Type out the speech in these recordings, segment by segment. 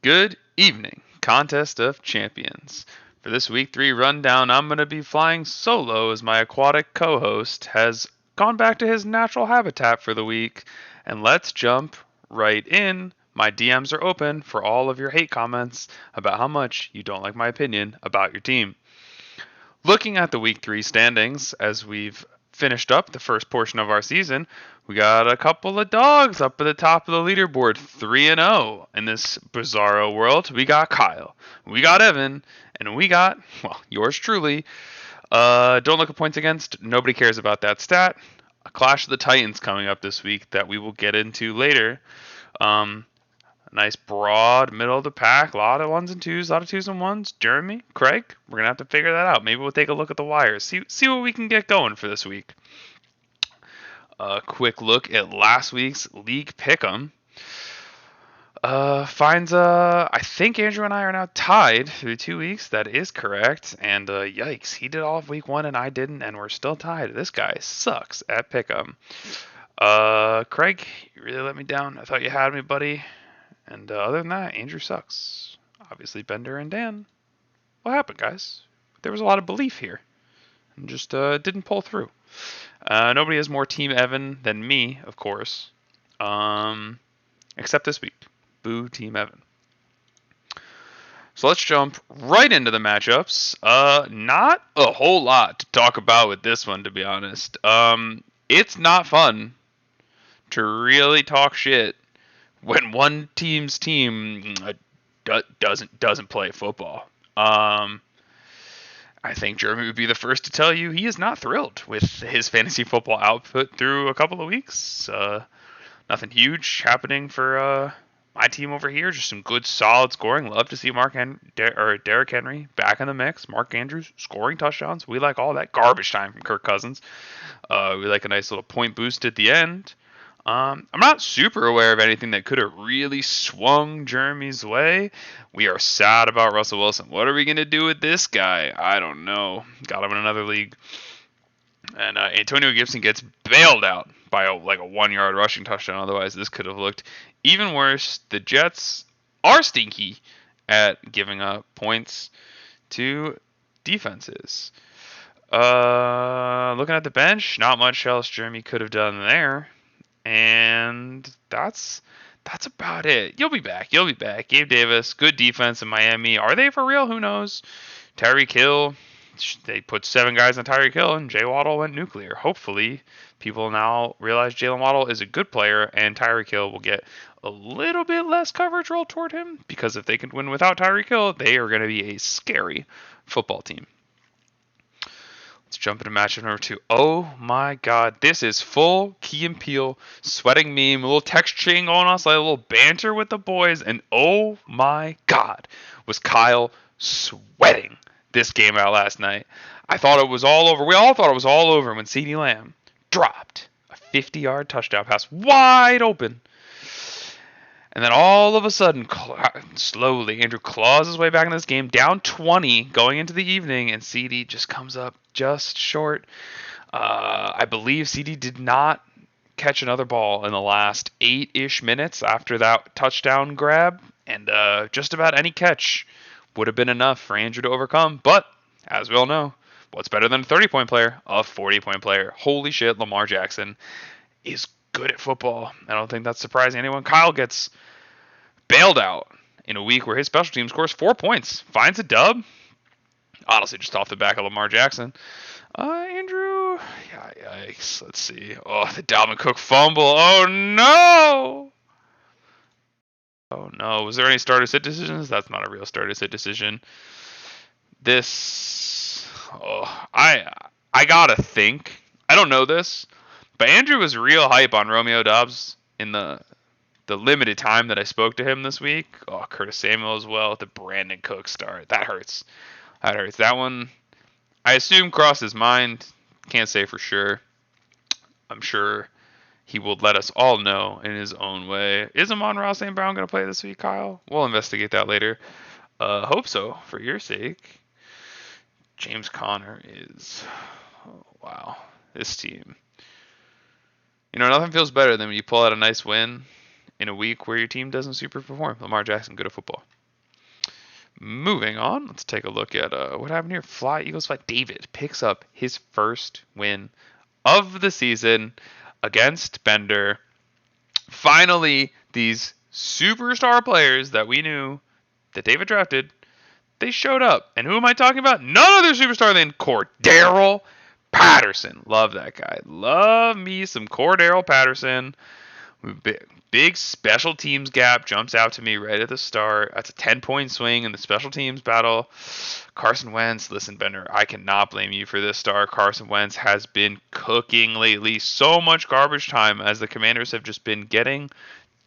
Good evening, Contest of Champions. For this week 3 rundown, I'm going to be flying solo as my aquatic co host has gone back to his natural habitat for the week. And let's jump right in. My DMs are open for all of your hate comments about how much you don't like my opinion about your team. Looking at the week 3 standings, as we've finished up the first portion of our season, we got a couple of dogs up at the top of the leaderboard, 3 and 0 in this bizarro world. We got Kyle, we got Evan, and we got, well, yours truly. Don't look at points against. Nobody cares about that stat. A Clash of the Titans coming up this week that we will get into later. Um, Nice broad middle of the pack, a lot of ones and twos, a lot of twos and ones. Jeremy, Craig, we're gonna have to figure that out. Maybe we'll take a look at the wires, see what we can get going for this week. A quick look at last week's league pick'em. Finds I think Andrew and I are now tied through 2 weeks. That is correct. And yikes, he did all of week 1 and I didn't, and we're still tied. This guy sucks at pick'em. Craig, you really let me down. I thought you had me, buddy. And other than that, Andrew sucks. Obviously, Bender and Dan. What happened, guys? There was a lot of belief here, and just didn't pull through. Nobody has more Team Evan than me, of course, except this week. Boo, Team Evan. So let's jump right into the matchups. Not a whole lot to talk about with this one, to be honest. It's not fun to really talk shit when one team's team doesn't play football. I think Jeremy would be the first to tell you he is not thrilled with his fantasy football output through a couple of weeks. Nothing huge happening for my team over here. Just some good, solid scoring. Love to see Derrick Henry back in the mix. Mark Andrews scoring touchdowns. We like all that garbage time from Kirk Cousins. We like a nice little point boost at the end. I'm not super aware of anything that could have really swung Jeremy's way. We are sad about Russell Wilson. What are we going to do with this guy? I don't know. Got him in another league. And Antonio Gibson gets bailed out by a 1-yard rushing touchdown. Otherwise, this could have looked even worse. The Jets are stinky at giving up points to defenses. Looking at the bench, not much else Jeremy could have done there. And that's about it. You'll be back. Gabe Davis, good defense in Miami. Are they for real? Who knows? Tyreek Hill, they put 7 guys on Tyreek Hill, and Jay Waddle went nuclear. Hopefully, people now realize Jalen Waddle is a good player, and Tyreek Hill will get a little bit less coverage rolled toward him, because if they can win without Tyreek Hill, they are going to be a scary football team. Let's jump into matchup number 2. Oh my god, this is full Key and Peele sweating meme, a little text chain going on, so a little banter with the boys, and oh my god, was Kyle sweating this game out last night. I thought it was all over. We all thought it was all over when CeeDee Lamb dropped a 50-yard touchdown pass wide open. And then all of a sudden, slowly, Andrew claws his way back in this game, down 20 going into the evening, and CeeDee just comes up just short. I believe CeeDee did not catch another ball in the last 8-ish minutes after that touchdown grab, and just about any catch would have been enough for Andrew to overcome. But, as we all know, what's better than a 30-point player? A 40-point player. Holy shit, Lamar Jackson is good at football. I don't think that's surprising anyone. Kyle gets bailed out in a week where his special team scores 4 points, finds a dub. Honestly, just off the back of Lamar Jackson. Andrew, yikes. Let's see. Oh, the Dalvin Cook fumble. Oh no! Oh no. Was there any starter sit decisions? That's not a real starter sit decision. This, I gotta think. I don't know this. But Andrew was real hype on Romeo Doubs in the limited time that I spoke to him this week. Oh, Curtis Samuel as well. The Brandon Cook start. That hurts. That one, I assume, crossed his mind. Can't say for sure. I'm sure he will let us all know in his own way. Is Amon-Ra St. Brown going to play this week, Kyle? We'll investigate that later. Hope so, for your sake. James Conner is... Oh, wow. This team... nothing feels better than when you pull out a nice win in a week where your team doesn't super perform. Lamar Jackson, good at football. Moving on, let's take a look at what happened here. Eagles fly. David picks up his first win of the season against Bender. Finally, these superstar players that we knew that David drafted, they showed up. And who am I talking about? None other superstar than Cordero Patterson. Love that guy. Love me some Cordero Patterson. Big special teams gap jumps out to me right at the start. That's a 10-point swing in the special teams battle. Carson Wentz, listen, Bender, I cannot blame you for this start. Carson Wentz has been cooking lately. So much garbage time as the Commanders have just been getting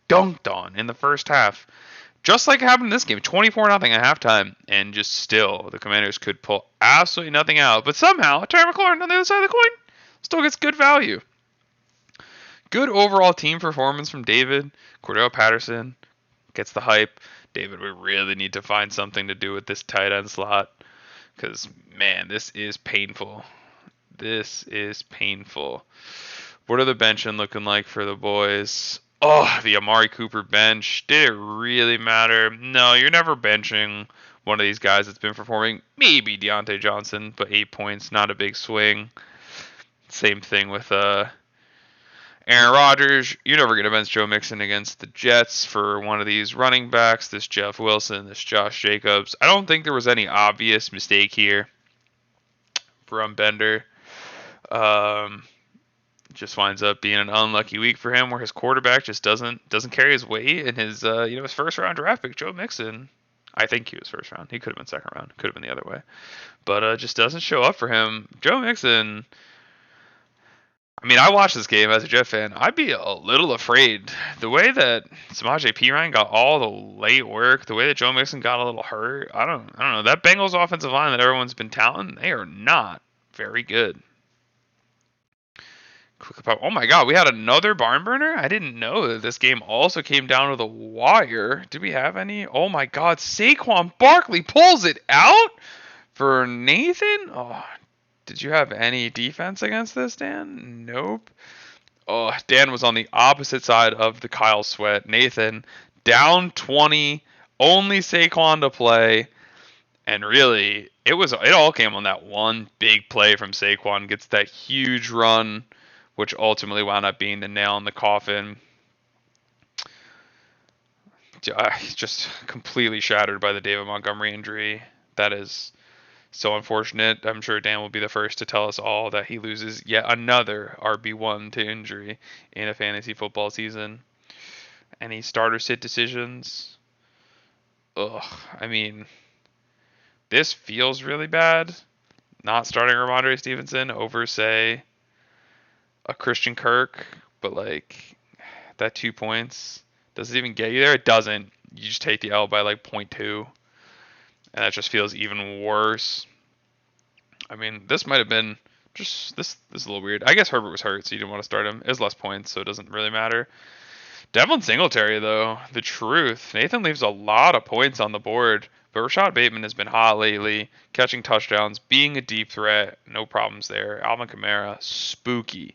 dunked on in the first half. Just like it happened in this game, 24-0 at halftime, and just still the Commanders could pull absolutely nothing out. But somehow, Terry McLaurin on the other side of the coin still gets good value. Good overall team performance from David. Cordell Patterson gets the hype. David, we really need to find something to do with this tight end slot because, man, this is painful. This is painful. What are the benching looking like for the boys? Oh, the Amari Cooper bench. Did it really matter? No, you're never benching one of these guys that's been performing. Maybe Deontay Johnson, but 8 points, not a big swing. Same thing with Aaron Rodgers. You're never going to bench Joe Mixon against the Jets for one of these running backs, this Jeff Wilson, this Josh Jacobs. I don't think there was any obvious mistake here from Bender. Just winds up being an unlucky week for him where his quarterback just doesn't carry his weight, and his first round draft pick, Joe Mixon, I think he was first round. He could have been second round. Could have been the other way. But just doesn't show up for him. Joe Mixon, I mean, I watched this game as a Jet fan. I'd be a little afraid. The way that Samaje Perine got all the late work, the way that Joe Mixon got a little hurt, I don't know. That Bengals offensive line that everyone's been touting, they are not very good. Oh my God, we had another barn burner? I didn't know that this game also came down to the wire. Did we have any? Oh my God, Saquon Barkley pulls it out for Nathan? Oh, did you have any defense against this, Dan? Nope. Oh, Dan was on the opposite side of the Kyle Sweat. Nathan, down 20, only Saquon to play. And really, it all came on that one big play from Saquon. Gets that huge run, which ultimately wound up being the nail in the coffin. Just completely shattered by the David Montgomery injury. That is so unfortunate. I'm sure Dan will be the first to tell us all that he loses yet another RB1 to injury in a fantasy football season. Any starter sit decisions? Ugh, I mean, this feels really bad. Not starting Ramondre Stevenson over, say, a Christian Kirk, but like that 2 points, does it even get you there? It doesn't. You just take the L by like 0.2, and that just feels even worse. I mean, this might have been just this is a little weird. I guess Herbert was hurt, so you didn't want to start him. It was less points, so it doesn't really matter. Devlin Singletary, though, the truth. Nathan leaves a lot of points on the board, but Rashad Bateman has been hot lately, catching touchdowns, being a deep threat, no problems there. Alvin Kamara, spooky.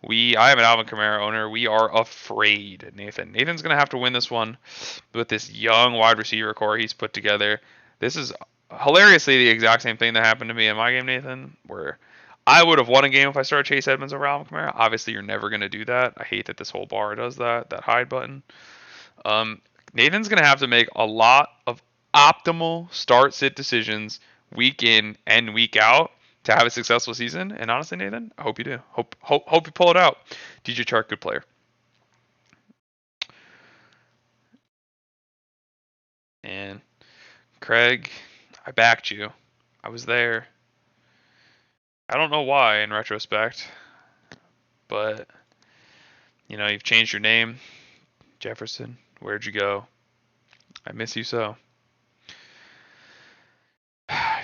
I am an Alvin Kamara owner. We are afraid, Nathan. Nathan's going to have to win this one with this young wide receiver core he's put together. This is hilariously the exact same thing that happened to me in my game, Nathan, where I would have won a game if I started Chase Edmonds over Alvin Kamara. Obviously, you're never going to do that. I hate that this whole bar does that hide button. Nathan's going to have to make a lot of optimal start-sit decisions week in and week out to have a successful season. And honestly, Nathan, I hope you do. Hope you pull it out. DJ Chark, good player. And Craig, I backed you. I was there. I don't know why in retrospect, but you've changed your name. Jefferson, where'd you go? I miss you so.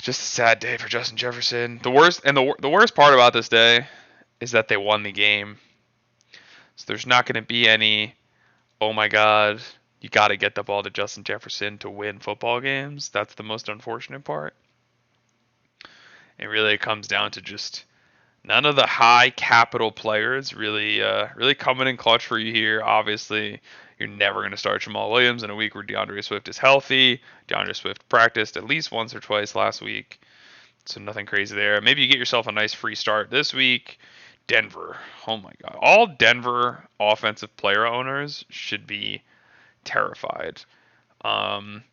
Just a sad day for Justin Jefferson. The worst part about this day is that they won the game. So there's not going to be any, oh my God, you got to get the ball to Justin Jefferson to win football games. That's the most unfortunate part. And really it comes down to just none of the high capital players really coming in clutch for you here. Obviously, You're never going to start Jamal Williams in a week where DeAndre Swift is healthy. DeAndre Swift practiced at least once or twice last week, so nothing crazy there. Maybe you get yourself a nice free start this week. Denver. Oh my God. All Denver offensive player owners should be terrified. Um,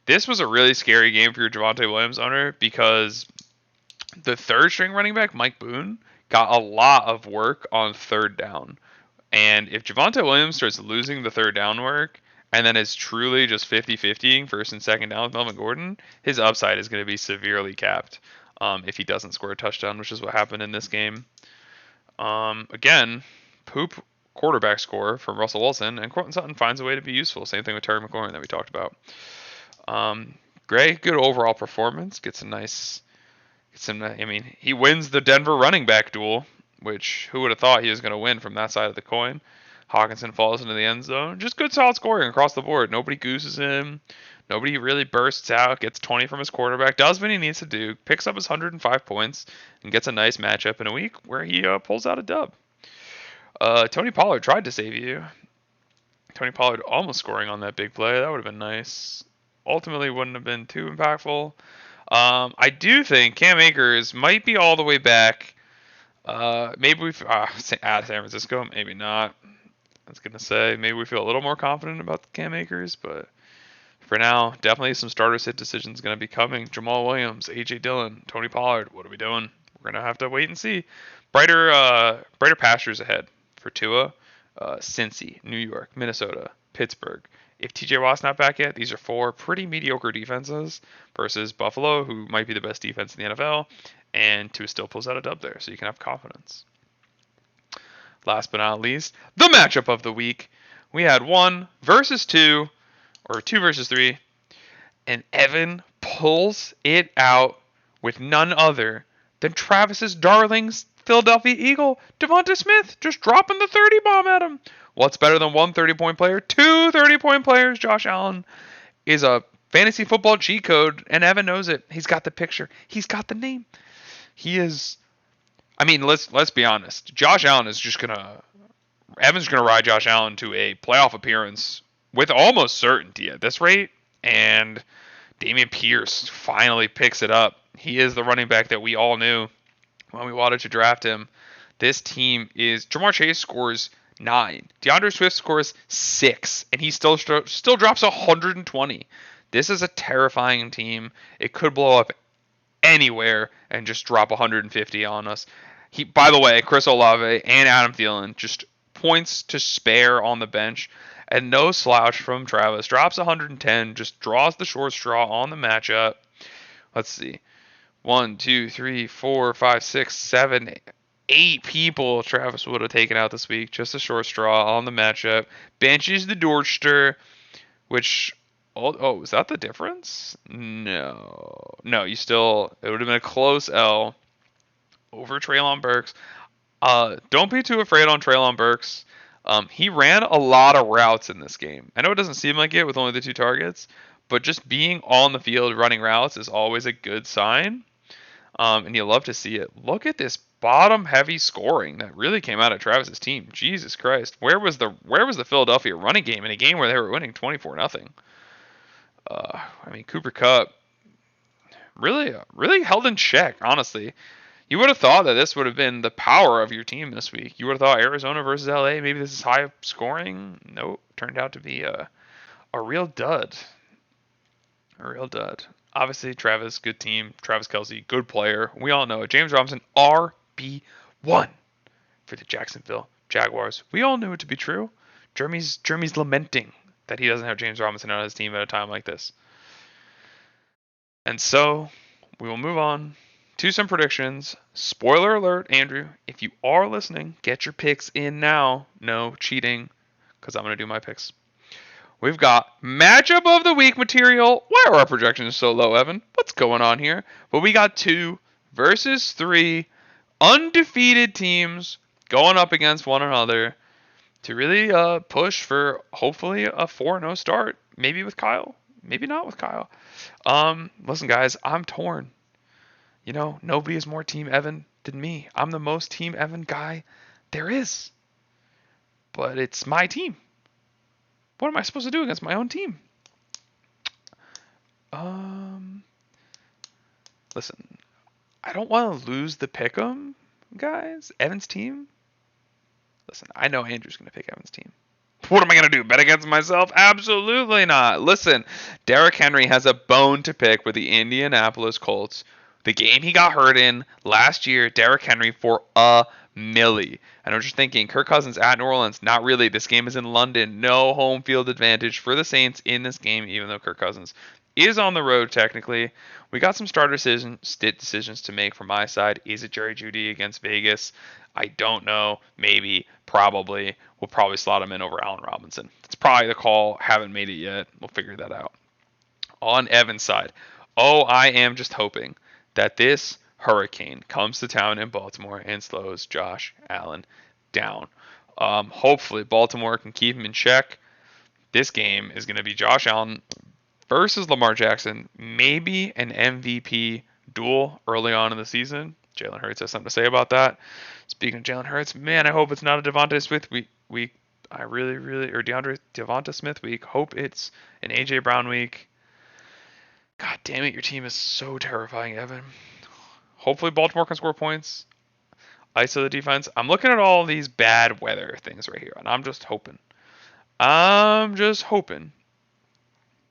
this was a really scary game for your Javonte Williams owner because the third string running back, Mike Boone, got a lot of work on third down. And if Javonte Williams starts losing the third down work and then is truly just 50-50ing first and second down with Melvin Gordon, his upside is going to be severely capped if he doesn't score a touchdown, which is what happened in this game. Again, poop quarterback score from Russell Wilson, and Courtland Sutton finds a way to be useful. Same thing with Terry McLaurin that we talked about. Gray, good overall performance. He wins the Denver running back duel, which who would have thought he was going to win from that side of the coin. Hawkinson falls into the end zone. Just good solid scoring across the board. Nobody gooses him. Nobody really bursts out, gets 20 from his quarterback, does what he needs to do, picks up his 105 points, and gets a nice matchup in a week where he pulls out a dub. Tony Pollard tried to save you. Tony Pollard almost scoring on that big play. That would have been nice. Ultimately wouldn't have been too impactful. I do think Cam Akers might be all the way back. Maybe we at San Francisco, maybe not. I was gonna say maybe we feel a little more confident about Cam Akers, but for now, definitely some starter sit decisions going to be coming. Jamal Williams, AJ Dillon, Tony Pollard. What are we doing? We're gonna have to wait and see. Brighter pastures ahead for Tua. Cincy, New York, Minnesota, Pittsburgh. If TJ Watt's not back yet, these are 4 pretty mediocre defenses versus Buffalo, who might be the best defense in the NFL, and Tua still pulls out a dub there, so you can have confidence. Last but not least, the matchup of the week. We had 1 versus 2, or 2 versus 3, and Evan pulls it out with none other than Travis's darlings Philadelphia Eagle, Devonta Smith, just dropping the 30 bomb at him. What's better than 1 30-point player? 2 30-point players. Josh Allen is a fantasy football cheat code, and Evan knows it. He's got the picture. He's got the name. He is. I mean, let's be honest. Josh Allen is just gonna. Evan's gonna ride Josh Allen to a playoff appearance with almost certainty at this rate, and Dameon Pierce finally picks it up. He is the running back that we all knew when we wanted to draft him. This team is Jamar Chase scores 9, DeAndre Swift scores 6, and he still drops 120. This is a terrifying team. It could blow up anywhere and just drop 150 on us. By the way, Chris Olave and Adam Thielen just points to spare on the bench, and no slouch from Travis. Drops 110, just draws the short straw on the matchup. Let's see. 1, 2, 3, 4, 5, 6, 7, 8 people Travis would have taken out this week. Just a short straw on the matchup. Benches the Dorchster, which... Oh, is that the difference? No, you still... It would have been a close L over Treylon Burks. Don't be too afraid on Treylon Burks. He ran a lot of routes in this game. I know it doesn't seem like it with only the 2 targets, but just being on the field running routes is always a good sign. And you love to see it. Look at this bottom-heavy scoring that really came out of Travis's team. Jesus Christ, where was the Philadelphia running game in a game where they were winning 24-0? Cooper Kupp really held in check. Honestly, you would have thought that this would have been the power of your team this week. You would have thought Arizona versus LA. Maybe this is high scoring. Nope, turned out to be a real dud. A real dud. Obviously, Travis, good team. Travis Kelce, good player. We all know it. James Robinson, RB1 for the Jacksonville Jaguars. We all knew it to be true. Jeremy's lamenting that he doesn't have James Robinson on his team at a time like this. And so, we will move on to some predictions. Spoiler alert, Andrew, if you are listening, get your picks in now. No cheating, because I'm going to do my picks. We've got matchup of the week material. Why are our projections so low, Evan? What's going on here? But we got 2 versus 3 undefeated teams going up against one another to really push for hopefully a 4-0 start. Maybe with Kyle. Maybe not with Kyle. Listen, guys, I'm torn. You know, nobody is more Team Evan than me. I'm the most Team Evan guy there is. But it's my team. What am I supposed to do against my own team? Um, Listen, I don't want to lose the pick'em, guys. Evan's team. Listen, I know Andrew's going to pick Evan's team. What am I going to do? Bet against myself? Absolutely not. Listen, Derrick Henry has a bone to pick with the Indianapolis Colts. The game he got hurt in last year, Derrick Henry for a milli. I know what you're thinking. Kirk Cousins at New Orleans. Not really. This game is in London. No home field advantage for the Saints in this game, even though Kirk Cousins is on the road technically. We got some starter decisions to make from my side. Is it Jerry Jeudy against Vegas? I don't know. Maybe. Probably. We'll probably slot him in over Allen Robinson. That's probably the call. Haven't made it yet. We'll figure that out. On Evan's side, oh, I am just hoping that this hurricane comes to town in Baltimore and slows Josh Allen down. Hopefully, Baltimore can keep him in check. This game is going to be Josh Allen versus Lamar Jackson, maybe an MVP duel early on in the season. Jalen Hurts has something to say about that. Speaking of Jalen Hurts, man, I hope it's not a Devonta Smith week. I really, or Devonta Smith week. Hope it's an AJ Brown week. God damn it, your team is so terrifying, Evan. Hopefully Baltimore can score points. ISO the defense. I'm looking at all these bad weather things right here, and I'm just hoping. That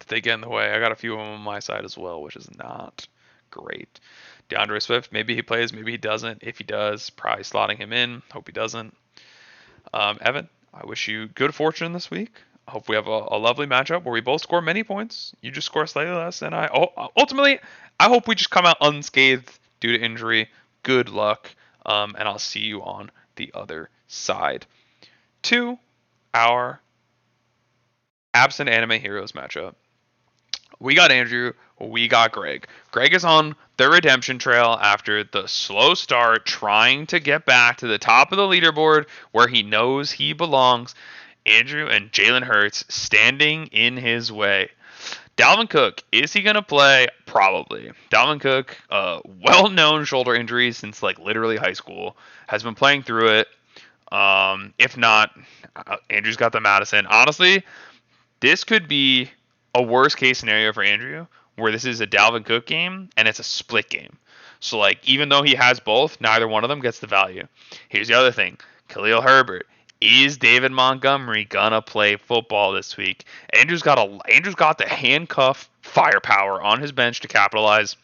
they get in the way. I got a few of them on my side as well, which is not great. DeAndre Swift, maybe he plays, maybe he doesn't. If he does, probably slotting him in. Hope he doesn't. Evan, I wish you good fortune this week. I hope we have a lovely matchup where we both score many points. You just score slightly less, and ultimately, I hope we just come out unscathed due to injury. Good luck, and I'll see you on the other side. To our absent anime heroes matchup. We got Andrew. We got Greg. Greg is on the redemption trail after the slow start, trying to get back to the top of the leaderboard where he knows he belongs. Andrew and Jalen Hurts standing in his way. Dalvin Cook, is he going to play? Probably. Dalvin Cook, well-known shoulder injury since like literally high school, has been playing through it. If not, Andrew's got the Madison. Honestly, this could be a worst case scenario for Andrew where this is a Dalvin Cook game and it's a split game. So like even though he has both, neither one of them gets the value. Here's the other thing. Khalil Herbert. Is David Montgomery gonna play football this week? Andrew's got the handcuff firepower on his bench to capitalize.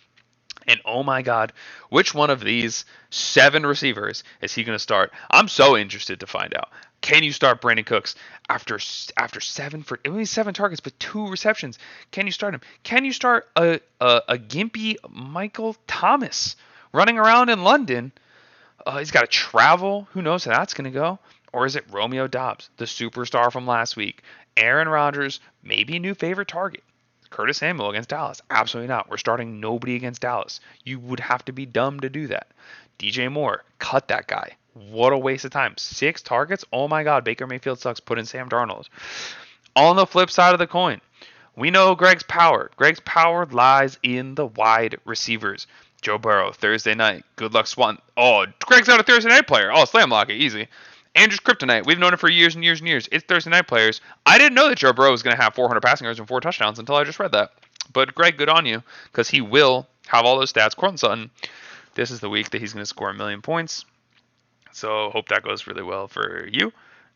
And oh my God, which one of these 7 receivers is he going to start? I'm so interested to find out. Can you start Brandon Cooks after 7 for only 7 targets but 2 receptions? Can you start him? Can you start a gimpy Michael Thomas running around in London? He's got to travel. Who knows how that's going to go? Or is it Romeo Doubs, the superstar from last week? Aaron Rodgers, maybe a new favorite target. Curtis Samuel against Dallas? Absolutely not. We're starting nobody against Dallas. You would have to be dumb to do that. DJ Moore, cut that guy. What a waste of time. 6 targets? Oh my God, Baker Mayfield sucks. Put in Sam Darnold. On the flip side of the coin, we know Greg's power. Greg's power lies in the wide receivers. Joe Burrow, Thursday night. Good luck, Swan. Oh, Greg's got a Thursday night player. Oh, slam lock it. Easy. Andrew's Kryptonite. We've known it for years and years and years. It's Thursday night players. I didn't know that Joe Burrow was going to have 400 passing yards and 4 touchdowns until I just read that. But Greg, good on you, because he will have all those stats. Courtland Sutton, this is the week that he's going to score 1,000,000 points. So hope that goes really well for you.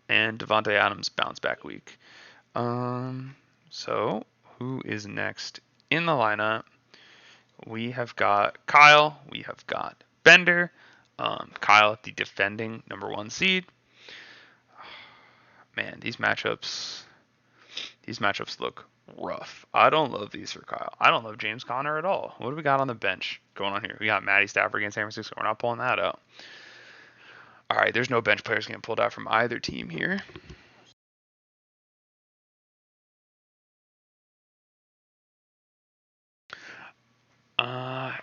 And Devontae Adams bounce back week. So who is next in the lineup? We have got Kyle. We have got Bender. Kyle, the defending #1 seed. Man, these matchups look rough. I don't love these for Kyle. I don't love James Conner at all. What do we got on the bench going on here? We got Matty Stafford against San Francisco. We're not pulling that out. All right, there's no bench players getting pulled out from either team here.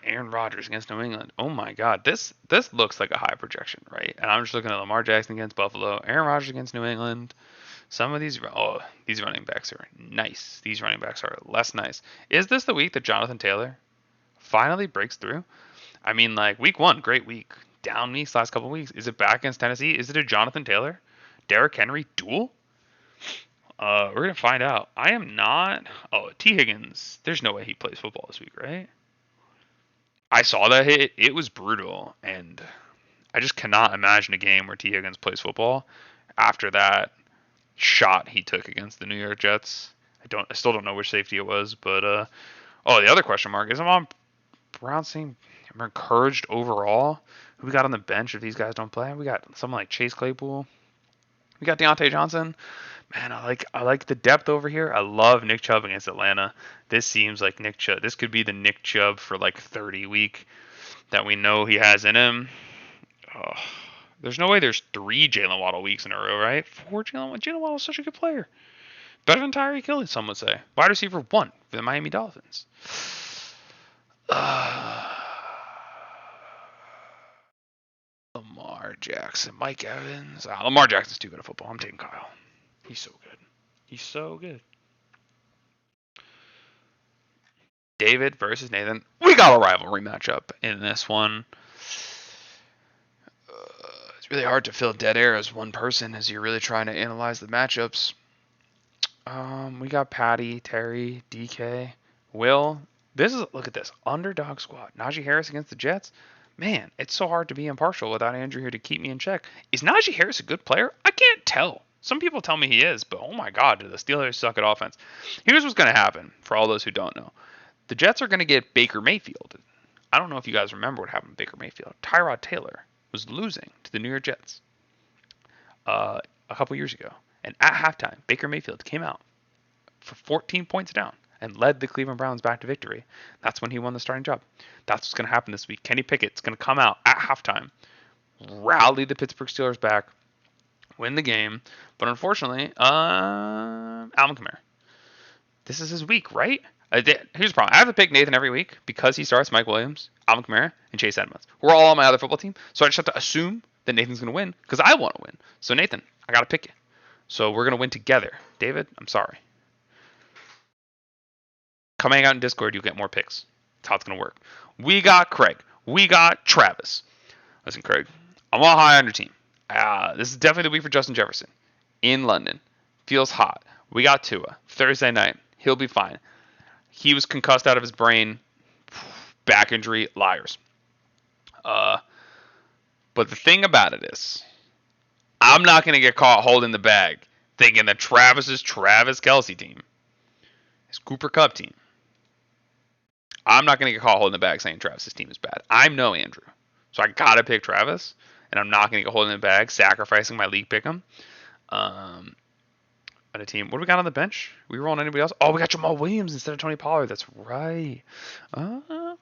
Aaron Rodgers against New England. Oh my God, this looks like a high projection, right? And I'm just looking at Lamar Jackson against Buffalo, Aaron Rodgers against New England. Some of these running backs are nice. These running backs are less nice. Is this the week that Jonathan Taylor finally breaks through? I mean, like week 1, great week. Down weeks last couple of weeks. Is it back against Tennessee? Is it a Jonathan Taylor, Derrick Henry duel? We're gonna find out. I am not. Oh, T. Higgins. There's no way he plays football this week, right? I saw that hit. It was brutal, and I just cannot imagine a game where T. Higgins plays football after that shot he took against the New York Jets. I still don't know which safety it was, but oh, the other question mark is I'm on Brown saying I'm encouraged overall. Who we got on the bench if these guys don't play? We got someone like Chase Claypool. We got Deontay Johnson. Man, I like the depth over here. I love Nick Chubb against Atlanta. This seems like Nick Chubb. This could be the Nick Chubb for like 30 week that we know he has in him. Oh, there's no way there's 3 Jalen Waddle weeks in a row, right? 4 Jalen. Jalen Waddle is such a good player. Better than Tyreek Hill, some would say. Wide receiver 1 for the Miami Dolphins. Lamar Jackson, Mike Evans. Lamar Jackson's too good at football. I'm taking Kyle. He's so good. He's so good. David versus Nathan. We got a rivalry matchup in this one. It's really hard to fill dead air as one person as you're really trying to analyze the matchups. We got Patty, Terry, DK, Will. Look at this underdog squad. Najee Harris against the Jets. Man, it's so hard to be impartial without Andrew here to keep me in check. Is Najee Harris a good player? I can't tell. Some people tell me he is, but oh my God, do the Steelers suck at offense? Here's what's going to happen for all those who don't know. The Jets are going to get Baker Mayfield. I don't know if you guys remember what happened to Baker Mayfield. Tyrod Taylor was losing to the New York Jets a couple years ago. And at halftime, Baker Mayfield came out for 14 points down and led the Cleveland Browns back to victory. That's when he won the starting job. That's what's going to happen this week. Kenny Pickett's going to come out at halftime, rally the Pittsburgh Steelers back, win the game. But unfortunately, Alvin Kamara. This is his week, right? Here's the problem. I have to pick Nathan every week because he starts Mike Williams, Alvin Kamara, and Chase Edmonds. We're all on my other football team, so I just have to assume that Nathan's going to win because I want to win. So Nathan, I got to pick you. So we're going to win together. David, I'm sorry. Come hang out in Discord, you'll get more picks. That's how it's going to work. We got Craig. We got Travis. Listen, Craig, I'm all high on your team. This is definitely the week for Justin Jefferson. In London. Feels hot. We got Tua. Thursday night. He'll be fine. He was concussed out of his brain. Back injury. Liars. But the thing about it is, I'm not going to get caught holding the bag thinking that Travis's Travis Kelce team, his Cooper Kupp team, I'm not going to get caught holding the bag saying Travis's team is bad. I'm no Andrew. So I got to pick Travis, and I'm not going to get holding the bag, sacrificing my league pick him. On a team. What do we got on the bench? We rolling anybody else? Oh, we got Jamal Williams instead of Tony Pollard. That's right. Oh,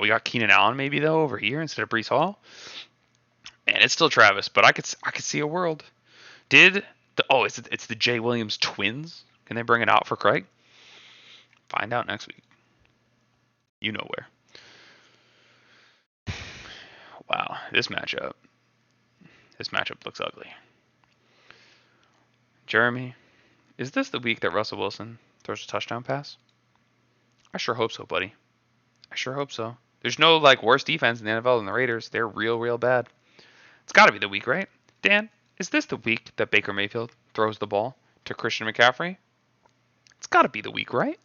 we got Keenan Allen maybe though over here instead of Breece Hall. And it's still Travis, but I could see a world. It's the Jay Williams twins. Can they bring it out for Craig? Find out next week. You know where. Wow, this matchup looks ugly. Jeremy, is this the week that Russell Wilson throws a touchdown pass? I sure hope so, buddy. I sure hope so. There's no worse defense in the NFL than the Raiders. They're real bad. It's got to be the week, right? Dan, is this the week that Baker Mayfield throws the ball to Christian McCaffrey? It's got to be the week, right?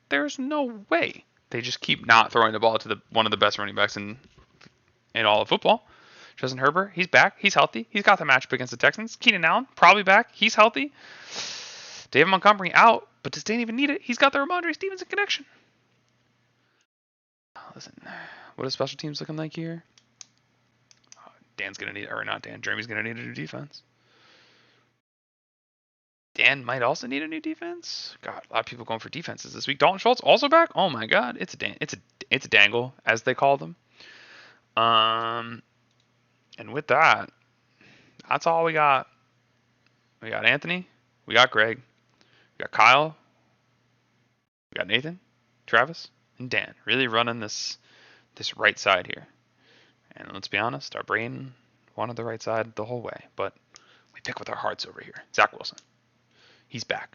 There's no way they just keep not throwing the ball to one of the best running backs in all of football. Justin Herbert, he's back. He's healthy. He's got the matchup against the Texans. Keenan Allen, probably back. He's healthy. David Montgomery out, but does Dan even need it? He's got the Ramondre Stevenson connection. Listen, what are special teams looking like here? Dan's going to need, or not Dan, Jeremy's going to need a new defense. Dan might also need a new defense. God, a lot of people going for defenses this week. Dalton Schultz also back. Oh my God, it's a dangle as they call them. And with that, that's all we got. We got Anthony, we got Greg, we got Kyle, we got Nathan, Travis, and Dan. Really running this right side here. And let's be honest, our brain wanted the right side the whole way, but we pick with our hearts over here. Zach Wilson, he's back.